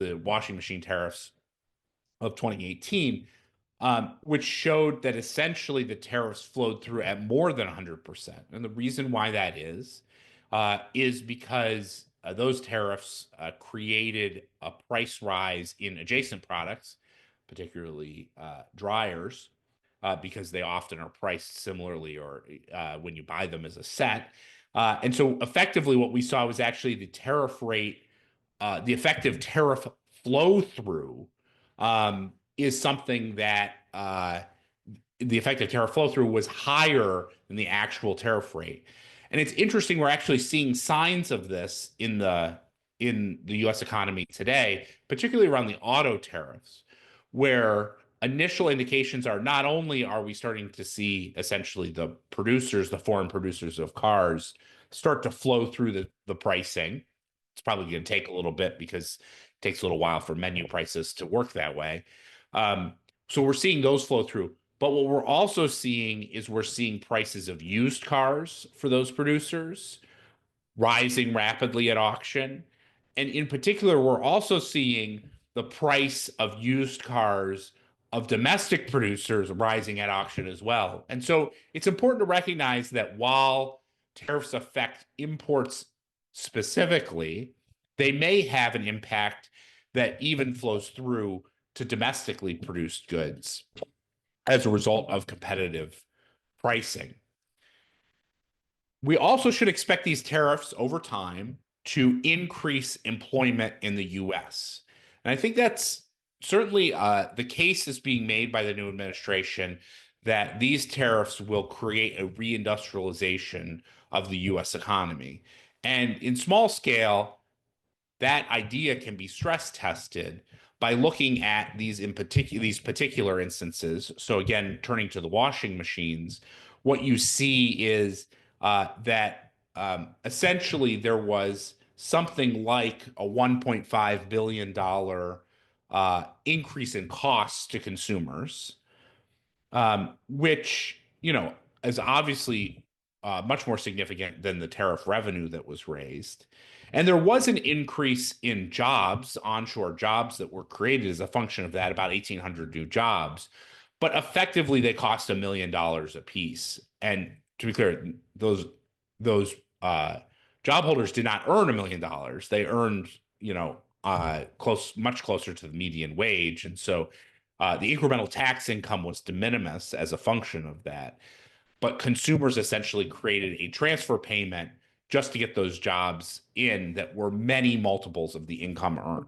the washing machine tariffs of 2018, which showed that essentially the tariffs flowed through at more than 100%. And the reason why that is because those tariffs created a price rise in adjacent products, particularly dryers, because they often are priced similarly or when you buy them as a set. And so effectively, what we saw was actually the tariff rate, the effective tariff flow through is something that the effective tariff flow through was higher than the actual tariff rate. And it's interesting, we're actually seeing signs of this in the US economy today, particularly around the auto tariffs, where initial indications are not only are we starting to see essentially the producers, the foreign producers of cars, start to flow through the pricing. It's probably going to take a little bit because it takes a little while for menu prices to work that way. So we're seeing those flow through. But what we're also seeing is we're seeing prices of used cars for those producers rising rapidly at auction. And in particular, we're also seeing the price of used cars of domestic producers rising at auction as well. And so it's important to recognize that while tariffs affect imports specifically, they may have an impact that even flows through to domestically produced goods as a result of competitive pricing. We also should expect these tariffs over time to increase employment in the US. And I think that's certainly the case is being made by the new administration that these tariffs will create a reindustrialization of the US economy. And in small scale, that idea can be stress tested by looking at these particular instances. So again, turning to the washing machines, what you see is that essentially there was something like a $1.5 billion increase in costs to consumers, which, is obviously much more significant than the tariff revenue that was raised. And there was an increase in jobs, onshore jobs that were created as a function of that, about 1,800 new jobs. But effectively, they cost $1 million a piece. And to be clear, those job holders did not earn $1 million. They earned, much closer to the median wage. And so the incremental tax income was de minimis as a function of that. But consumers essentially created a transfer payment just to get those jobs in that were many multiples of the income earned.